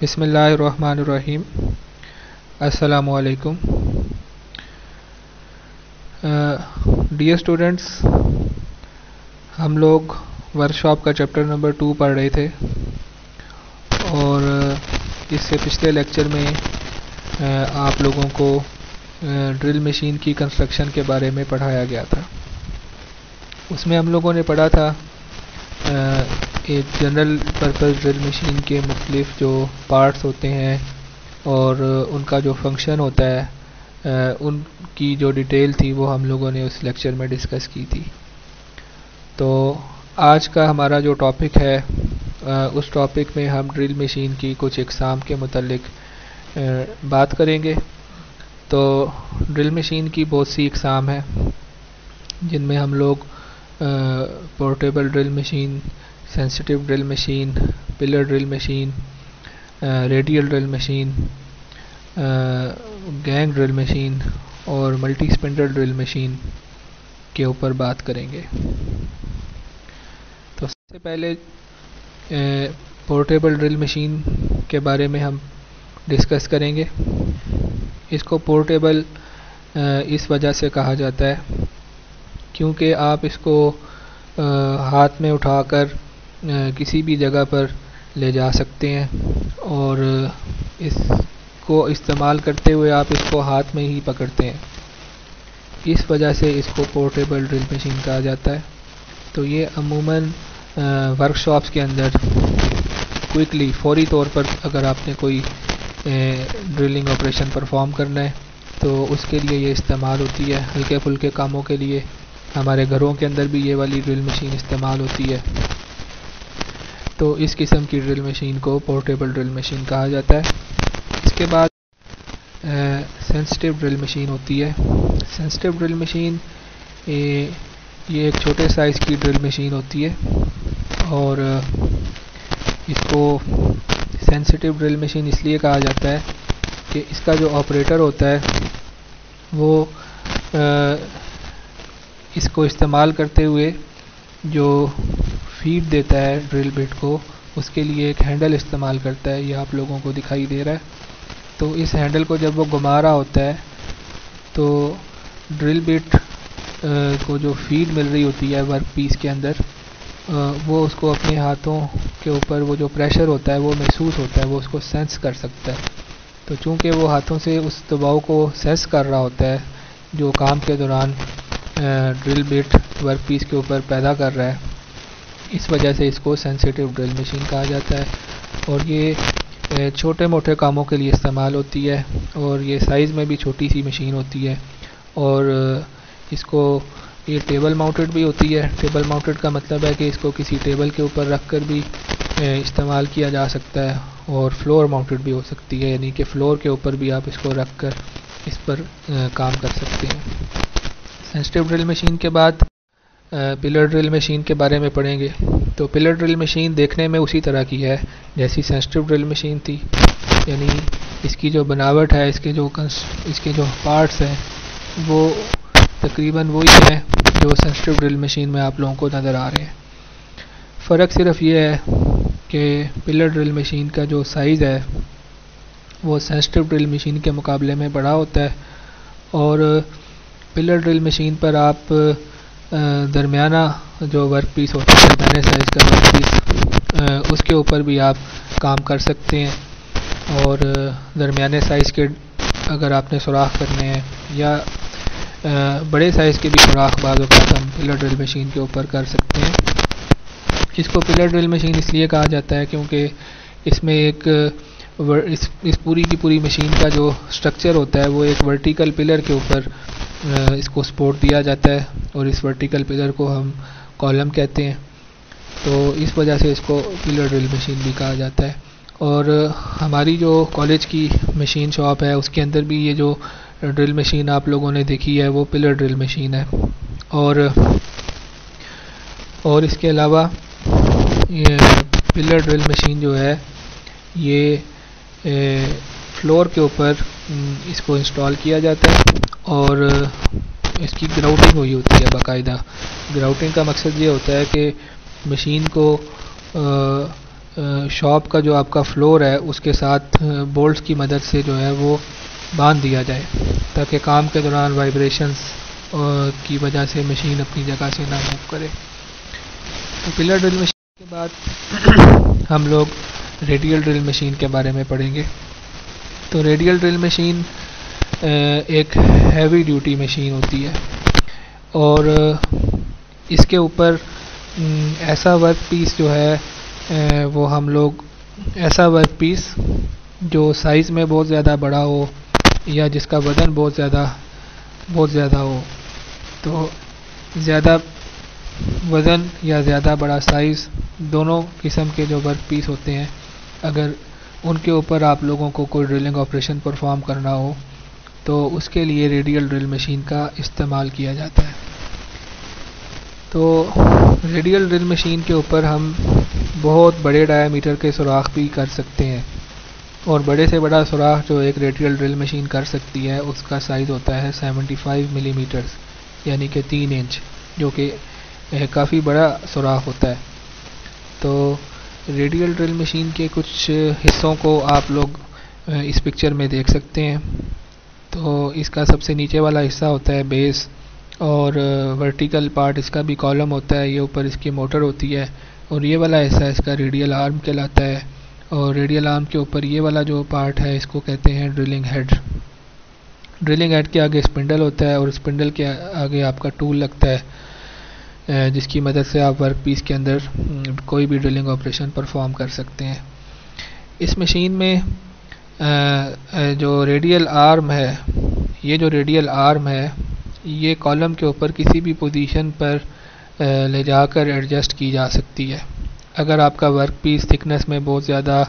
بسم اللہ الرحمن الرحیم۔ السلام علیکم ڈیئر اسٹوڈنٹس، ہم لوگ ورک شاپ کا چیپٹر نمبر 2 پڑھ رہے تھے اور اس سے پچھلے لیکچر میں آپ لوگوں کو ڈرل مشین کی کنسٹرکشن کے بارے میں پڑھایا گیا تھا۔ اس میں ہم لوگوں نے پڑھا تھا ایک جنرل پرپز ڈرل مشین کے مختلف جو پارٹس ہوتے ہیں اور ان کا جو فنکشن ہوتا ہے، ان کی جو ڈیٹیل تھی وہ ہم لوگوں نے اس لیکچر میں ڈسکس کی تھی۔ تو آج کا ہمارا جو ٹاپک ہے، اس ٹاپک میں ہم ڈرل مشین کی کچھ اقسام کے متعلق بات کریں گے۔ تو ڈرل مشین کی بہت سی اقسام ہیں، جن میں ہم لوگ portable drill machine, sensitive drill machine, pillar drill machine, radial drill machine, gang drill machine اور ملٹی اسپنڈل ڈرل مشین کے اوپر بات کریں گے۔ تو سب سے پہلے پورٹیبل ڈرل مشین کے بارے میں ہم ڈسکس کریں گے۔ اس کو پورٹیبل اس وجہ سے کہا جاتا ہے کیونکہ آپ اس کو ہاتھ میں اٹھا کر کسی بھی جگہ پر لے جا سکتے ہیں اور اس کو استعمال کرتے ہوئے آپ اس کو ہاتھ میں ہی پکڑتے ہیں، اس وجہ سے اس کو پورٹیبل ڈرل مشین کہا جاتا ہے۔ تو یہ عموماً ورک شاپس کے اندر کوئکلی، فوری طور پر اگر آپ نے کوئی ڈرلنگ آپریشن پرفارم کرنا ہے تو اس کے لیے یہ استعمال ہوتی ہے۔ ہلکے پھلکے کاموں کے لیے ہمارے گھروں کے اندر بھی یہ والی ڈرل مشین استعمال ہوتی ہے۔ تو اس قسم کی ڈرل مشین کو پورٹیبل ڈرل مشین کہا جاتا ہے۔ اس کے بعد سینسٹیو ڈرل مشین ہوتی ہے۔ سینسٹیو ڈرل مشین یہ ایک چھوٹے سائز کی ڈرل مشین ہوتی ہے اور اس کو سینسٹیو ڈرل مشین اس لیے کہا جاتا ہے کہ اس کا جو آپریٹر ہوتا ہے وہ اس کو استعمال کرتے ہوئے جو فیڈ دیتا ہے ڈرل بٹ کو، اس کے لیے ایک ہینڈل استعمال کرتا ہے۔ یہ آپ لوگوں کو دکھائی دے رہا ہے۔ تو اس ہینڈل کو جب وہ گھما رہا ہوتا ہے تو ڈرل بٹ کو جو فیڈ مل رہی ہوتی ہے ورک پیس کے اندر، وہ اس کو اپنے ہاتھوں کے اوپر وہ جو پریشر ہوتا ہے وہ محسوس ہوتا ہے، وہ اس کو سینس کر سکتا ہے۔ تو چونکہ وہ ہاتھوں سے اس دباؤ کو سینس کر رہا ہوتا ہے جو کام کے دوران ڈرل بٹ ورک پیس کے اوپر پیدا کر رہا ہے، اس وجہ سے اس کو سینسٹیو ڈرل مشین کہا جاتا ہے۔ اور یہ چھوٹے موٹے کاموں کے لیے استعمال ہوتی ہے اور یہ سائز میں بھی چھوٹی سی مشین ہوتی ہے اور اس کو یہ ٹیبل ماؤنٹڈ بھی ہوتی ہے۔ ٹیبل ماؤنٹڈ کا مطلب ہے کہ اس کو کسی ٹیبل کے اوپر رکھ کر بھی استعمال کیا جا سکتا ہے اور فلور ماؤنٹڈ بھی ہو سکتی ہے، یعنی کہ فلور کے اوپر بھی آپ اس کو رکھ کر اس پر کام کر سکتے ہیں۔ سینسٹیو ڈرل مشین کے بعد پلر ڈرل مشین کے بارے میں پڑھیں گے۔ تو پلر ڈرل مشین دیکھنے میں اسی طرح کی ہے جیسی سینسٹیو ڈرل مشین تھی، یعنی اس کی جو بناوٹ ہے، اس کے جو پارٹس ہیں وہ تقریباً وہی ہیں جو سینسٹیو ڈرل مشین میں آپ لوگوں کو نظر آ رہے ہیں۔ فرق صرف یہ ہے کہ پلر ڈرل مشین کا جو سائز ہے وہ سینسٹیو ڈرل مشین کے مقابلے میں بڑا ہوتا ہے اور پلر ڈرل مشین پر آپ درمیانہ جو ورک پیس ہوتا ہے، درمیانے سائز کا ورک پیس، اس کے اوپر بھی آپ کام کر سکتے ہیں اور درمیانے سائز کے اگر آپ نے سوراخ کرنے ہیں یا بڑے سائز کے بھی سوراخ بعض اوقات ہم پلر ڈرل مشین کے اوپر کر سکتے ہیں۔ اس کو پلر ڈرل مشین اس لیے کہا جاتا ہے کیونکہ اس میں ایک اس پوری کی پوری مشین کا جو سٹرکچر ہوتا ہے وہ ایک ورٹیکل پلر کے اوپر اس کو سپورٹ دیا جاتا ہے اور اس ورٹیکل پلر کو ہم کالم کہتے ہیں۔ تو اس وجہ سے اس کو پلر ڈرل مشین بھی کہا جاتا ہے۔ اور ہماری جو کالج کی مشین شاپ ہے اس کے اندر بھی یہ جو ڈرل مشین آپ لوگوں نے دیکھی ہے وہ پلر ڈرل مشین ہے۔ اور اس کے علاوہ یہ پلر ڈرل مشین جو ہے یہ فلور کے اوپر اس کو انسٹال کیا جاتا ہے اور اس کی گراؤٹنگ ہوئی ہوتی ہے باقاعدہ۔ گراؤٹنگ کا مقصد یہ ہوتا ہے کہ مشین کو شاپ کا جو آپ کا فلور ہے اس کے ساتھ بولٹس کی مدد سے جو ہے وہ باندھ دیا جائے تاکہ کام کے دوران وائبریشنز کی وجہ سے مشین اپنی جگہ سے نہ موو کرے. تو پلر ڈرل مشین کے بعد ہم لوگ ریڈیل ڈرل مشین کے بارے میں پڑھیں گے. تو ریڈیل ڈرل مشین ایک ہیوی ڈیوٹی مشین ہوتی ہے اور اس کے اوپر ایسا ورک پیس جو ہے وہ ہم لوگ ایسا ورک پیس جو سائز میں بہت زیادہ بڑا ہو یا جس کا وزن بہت زیادہ ہو، تو زیادہ وزن یا زیادہ بڑا سائز دونوں قسم کے جو ورک پیس ہوتے ہیں، اگر ان کے اوپر آپ لوگوں کو کوئی ڈرلنگ آپریشن پرفارم کرنا ہو تو اس کے لیے ریڈیل ڈرل مشین کا استعمال کیا جاتا ہے. تو ریڈیل ڈرل مشین کے اوپر ہم بہت بڑے ڈایا میٹر کے سوراخ بھی کر سکتے ہیں، اور بڑے سے بڑا سوراخ جو ایک ریڈیل ڈرل مشین کر سکتی ہے اس کا سائز ہوتا ہے 75 ملی میٹرز، یعنی کہ 3 انچ، جو کہ کافی بڑا سوراخ ہوتا ہے. تو ریڈیل ڈرل مشین کے کچھ حصوں کو آپ لوگ اس پکچر میں دیکھ سکتے ہیں. تو اس کا سب سے نیچے والا حصہ ہوتا ہے بیس، اور ورٹیکل پارٹ اس کا بھی کالم ہوتا ہے، یہ اوپر اس کی موٹر ہوتی ہے، اور یہ والا حصہ اس کا ریڈیل آرم کہلاتا ہے، اور ریڈیل آرم کے اوپر یہ والا جو پارٹ ہے اس کو کہتے ہیں ڈرلنگ ہیڈ. ڈرلنگ ہیڈ کے آگے اسپنڈل ہوتا ہے، اور اسپنڈل کے آگے آپ کا ٹول لگتا ہے جس کی مدد سے آپ ورک پیس کے اندر کوئی بھی ڈرلنگ آپریشن پرفارم کر سکتے ہیں. اس مشین میں جو ریڈیل آرم ہے، یہ کالم کے اوپر کسی بھی پوزیشن پر لے جا کر ایڈجسٹ کی جا سکتی ہے. اگر آپ کا ورک پیس تھکنس میں بہت زیادہ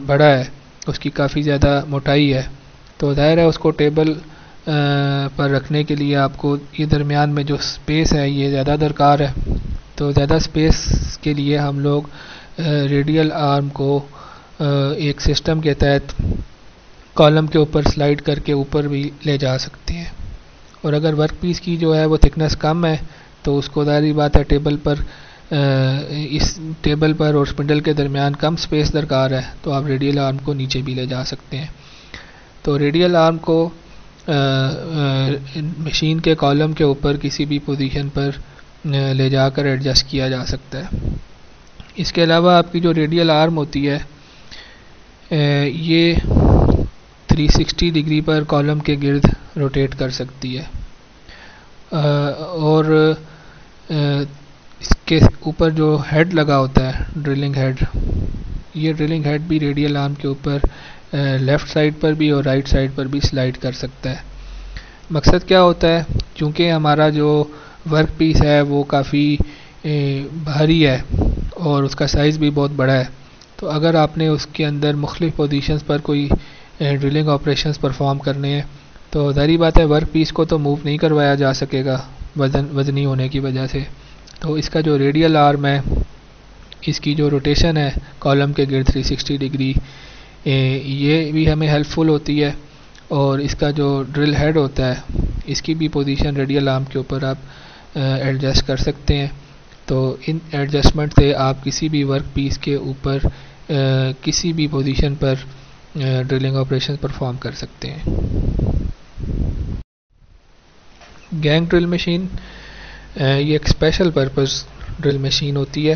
بڑا ہے، اس کی کافی زیادہ موٹائی ہے، تو ظاہر ہے اس کو ٹیبل پر رکھنے کے لیے آپ کو یہ درمیان میں جو سپیس ہے یہ زیادہ درکار ہے. تو زیادہ سپیس کے لیے ہم لوگ ریڈیل آرم کو ایک سسٹم کے تحت کالم کے اوپر سلائڈ کر کے اوپر بھی لے جا سکتے ہیں. اور اگر ورک پیس کی جو ہے وہ تھکنس کم ہے تو اس کو ظاہری بات ہے اس ٹیبل پر اور اسپنڈل کے درمیان کم سپیس درکار ہے، تو آپ ریڈیل آرم کو نیچے بھی لے جا سکتے ہیں. تو ریڈیل آرم کو مشین کے کالم کے اوپر کسی بھی پوزیشن پر لے جا کر ایڈجسٹ کیا جا سکتا ہے. اس کے علاوہ آپ کی جو ریڈیل آرم ہوتی ہے یہ 360 ڈگری پر کالم کے گرد روٹیٹ کر سکتی ہے، اور اس کے اوپر جو ہیڈ لگا ہوتا ہے ڈرلنگ ہیڈ، یہ ڈرلنگ ہیڈ بھی ریڈیل آرم کے اوپر لیفٹ سائڈ پر بھی اور رائٹ سائڈ پر بھی سلائڈ کر سکتا ہے. مقصد کیا ہوتا ہے، چونکہ ہمارا جو ورک پیس ہے وہ کافی بھاری ہے اور اس کا سائز بھی بہت بڑا ہے، تو اگر آپ نے اس کے اندر مختلف پوزیشنز پر کوئی ڈرلنگ آپریشنز پرفارم کرنے ہیں تو ظاہری بات ہے ورک پیس کو تو موو نہیں کروایا جا سکے گا وزنی ہونے کی وجہ سے. تو اس کا جو ریڈیل آرم ہے، اس کی جو روٹیشن ہے کالم کے گرد 360 ڈگری، یہ بھی ہمیں ہیلپ فل ہوتی ہے. اور اس کا جو ڈرل ہیڈ ہوتا ہے اس کی بھی پوزیشن ریڈیل آرم کے اوپر آپ ایڈجسٹ کر سکتے ہیں. تو ان ایڈجسٹمنٹ سے آپ کسی بھی ورک پیس کے اوپر کسی بھی پوزیشن پر ڈرلنگ آپریشن پرفارم کر سکتے ہیں. گینگ ڈرل مشین یہ ایک اسپیشل پرپز ڈرل مشین ہوتی ہے.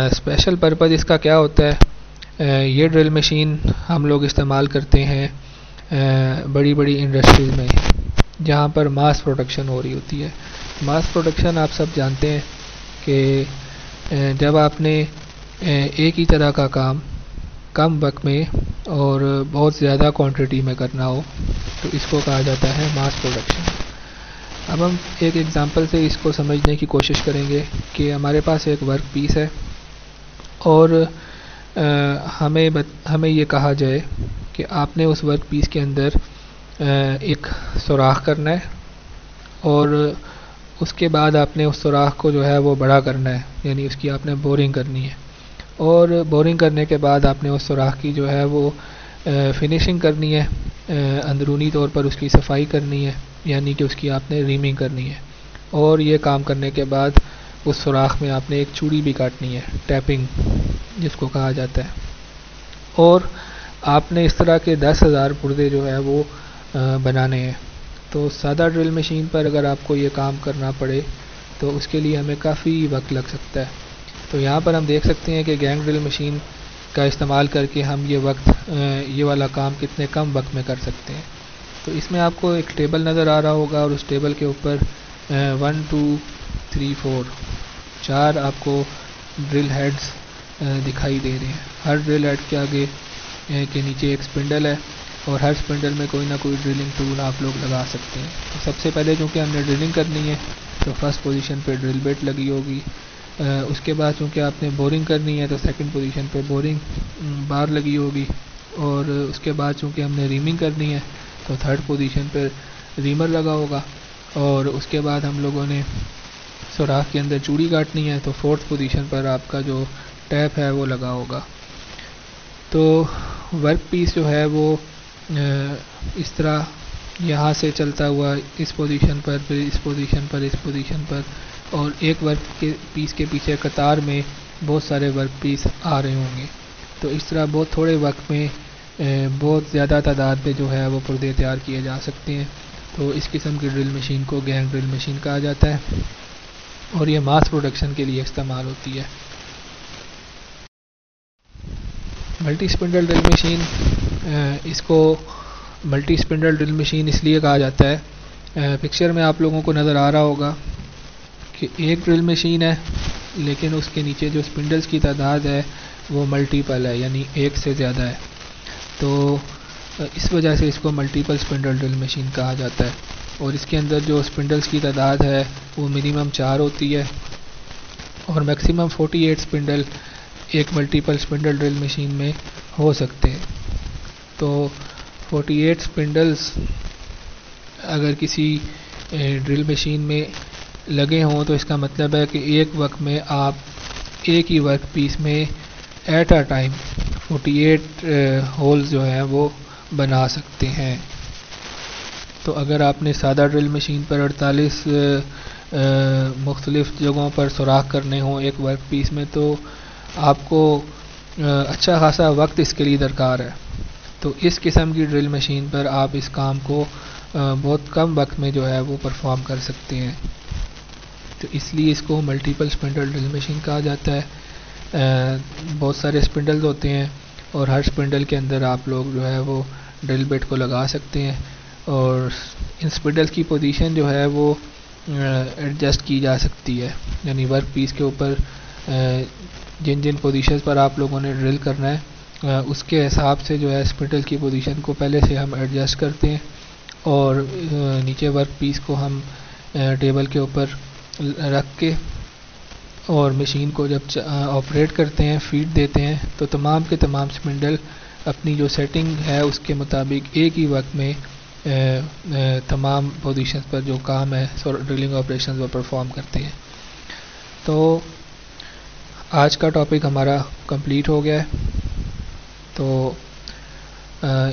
اسپیشل پرپز اس کا کیا ہوتا ہے، یہ ڈرل مشین ہم لوگ استعمال کرتے ہیں بڑی بڑی انڈسٹریز میں جہاں پر ماس پروڈکشن ہو رہی ہوتی ہے. ماس پروڈکشن آپ سب جانتے ہیں کہ جب آپ نے ایک ہی طرح کا کام کم وقت میں اور بہت زیادہ کوانٹٹی میں کرنا ہو تو اس کو کہا جاتا ہے ماس پروڈکشن. اب ہم ایک ایگزامپل سے اس کو سمجھنے کی کوشش کریں گے کہ ہمارے پاس ایک ورک پیس ہے اور ہمیں یہ کہا جائے کہ آپ نے اس ورک پیس کے اندر ایک سوراخ کرنا ہے اور اس کے بعد آپ نے اس سوراخ کو جو ہے وہ بڑا کرنا ہے، یعنی اس کی آپ نے بورنگ کرنی ہے، اور بورنگ کرنے کے بعد آپ نے اس سوراخ کی جو ہے وہ فنیشنگ کرنی ہے، اندرونی طور پر اس کی صفائی کرنی ہے، یعنی کہ اس کی آپ نے ریمنگ کرنی ہے. اور یہ کام کرنے کے بعد اس سوراخ میں آپ نے ایک چوڑی بھی کاٹنی ہے، ٹیپنگ. جس کو کہا جاتا ہے. اور آپ نے اس طرح کے 10,000 پردے جو ہے وہ بنانے ہیں. تو سادہ ڈرل مشین پر اگر آپ کو یہ کام کرنا پڑے تو اس کے لیے ہمیں کافی وقت لگ سکتا ہے. تو یہاں پر ہم دیکھ سکتے ہیں کہ گینگ ڈرل مشین کا استعمال کر کے ہم یہ والا کام کتنے کم وقت میں کر سکتے ہیں. تو اس میں آپ کو ایک ٹیبل نظر آ رہا ہوگا اور اس ٹیبل کے اوپر 1 2 3 4 4 آپ کو ڈرل ہیڈز دکھائی دے رہے ہیں. ہر ڈرل ہیڈ کے آگے کے نیچے ایک سپنڈل ہے اور ہر سپنڈل میں کوئی نہ کوئی ڈرلنگ ٹول آپ لوگ لگا سکتے ہیں. تو سب سے پہلے چونکہ ہم نے ڈرلنگ کرنی ہے تو فرسٹ پوزیشن پہ ڈرل بیٹ لگی ہوگی. اس کے بعد چونکہ آپ نے بورنگ کرنی ہے تو سیکنڈ پوزیشن پہ بورنگ بار لگی ہوگی. اور اس کے بعد چونکہ ہم نے ریمنگ کرنی ہے تو تھرڈ پوزیشن پہ ریمر لگا ہوگا. اور اس کے بعد ہم لوگوں نے سوراخ کے اندر چوڑی کاٹنی ہے تو فورتھ پوزیشن پر آپ کا جو ٹیپ ہے وہ لگا ہوگا. تو ورک پیس جو ہے وہ اس طرح یہاں سے چلتا ہوا اس پوزیشن پر پھر اس پوزیشن پر اس پوزیشن پر اور ایک ورک پیس کے پیچھے قطار میں بہت سارے ورک پیس آ رہے ہوں گے. تو اس طرح بہت تھوڑے وقت میں بہت زیادہ تعداد میں جو ہے وہ پردے تیار کیے جا سکتے ہیں. تو اس قسم کی ڈرل مشین کو گینگ ڈرل مشین کہا جاتا ہے اور یہ ماس پروڈکشن کے لیے استعمال ہوتی ہے. ملٹی اسپنڈل ڈرل مشین اس کو ملٹی اسپنڈل ڈرل مشین اس لیے کہا جاتا ہے. پکچر میں آپ لوگوں کو نظر آ رہا ہوگا کہ ایک ڈرل مشین ہے لیکن اس کے نیچے جو اسپنڈلز کی تعداد ہے وہ ملٹیپل ہے یعنی ایک سے زیادہ ہے. تو اس وجہ سے اس کو ملٹیپل اسپنڈل ڈرل مشین کہا جاتا ہے. اور اس کے اندر جو اسپنڈلز کی تعداد ہے وہ منیمم 4 ہوتی ہے اور میکسیمم 48 اسپنڈل ایک ملٹیپل اسپنڈل ڈرل مشین میں ہو سکتے ہیں. تو 48 اسپنڈلز اگر کسی ڈرل مشین میں لگے ہوں تو اس کا مطلب ہے کہ ایک وقت میں آپ ایک ہی ورک پیس میں ایٹ اے ٹائم 48 ہولز جو ہیں وہ بنا سکتے ہیں. تو اگر آپ نے سادہ ڈرل مشین پر 48 مختلف جگہوں پر سوراخ کرنے ہوں ایک ورک پیس میں تو آپ کو اچھا خاصا وقت اس کے لیے درکار ہے. تو اس قسم کی ڈرل مشین پر آپ اس کام کو بہت کم وقت میں جو ہے وہ پرفارم کر سکتے ہیں. تو اس لیے اس کو ملٹیپل اسپنڈل ڈرل مشین کہا جاتا ہے. بہت سارے اسپنڈلز ہوتے ہیں اور ہر اسپنڈل کے اندر آپ لوگ جو ہے وہ ڈرل بیٹ کو لگا سکتے ہیں اور ان اسپنڈلز کی پوزیشن جو ہے وہ ایڈجسٹ کی جا سکتی ہے. یعنی ورک پیس کے اوپر جن جن پوزیشنز پر آپ لوگوں نے ڈرل کرنا ہے اس کے حساب سے جو ہے اسپنڈل کی پوزیشن کو پہلے سے ہم ایڈجسٹ کرتے ہیں اور نیچے ورک پیس کو ہم ٹیبل کے اوپر رکھ کے اور مشین کو جب آپریٹ کرتے ہیں فیڈ دیتے ہیں تو تمام کے تمام اسپنڈل اپنی جو سیٹنگ ہے اس کے مطابق ایک ہی وقت میں تمام پوزیشنز پر جو کام ہے ڈرلنگ آپریشنز وہ پرفارم کرتے ہیں. تو آج کا ٹاپک ہمارا کمپلیٹ ہو گیا ہے. تو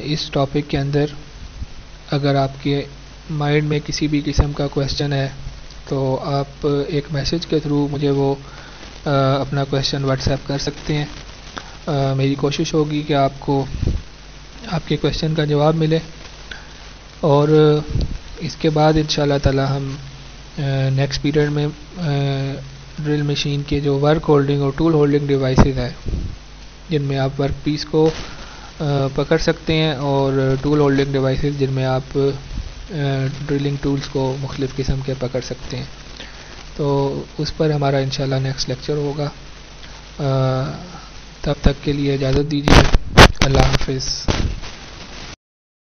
اس ٹاپک کے اندر اگر آپ کے مائنڈ میں کسی بھی قسم کا کویسچن ہے تو آپ ایک میسج کے تھرو مجھے وہ اپنا کویسچن واٹس ایپ کر سکتے ہیں. میری کوشش ہوگی کہ آپ کو آپ کے کویسچن کا جواب ملے اور اس کے بعد انشاءاللہ تعالی ہم نیکسٹ پیریڈ میں ڈرل مشین کے جو ورک ہولڈنگ اور ٹول ہولڈنگ ڈیوائسز ہیں جن میں آپ ورک پیس کو پکڑ سکتے ہیں اور ٹول ہولڈنگ ڈیوائسز جن میں آپ ڈرلنگ ٹولز کو مختلف قسم کے پکڑ سکتے ہیں. تو اس پر ہمارا انشاءاللہ نیکسٹ لیکچر ہوگا. تب تک کے لیے اجازت دیجیے. اللہ حافظ.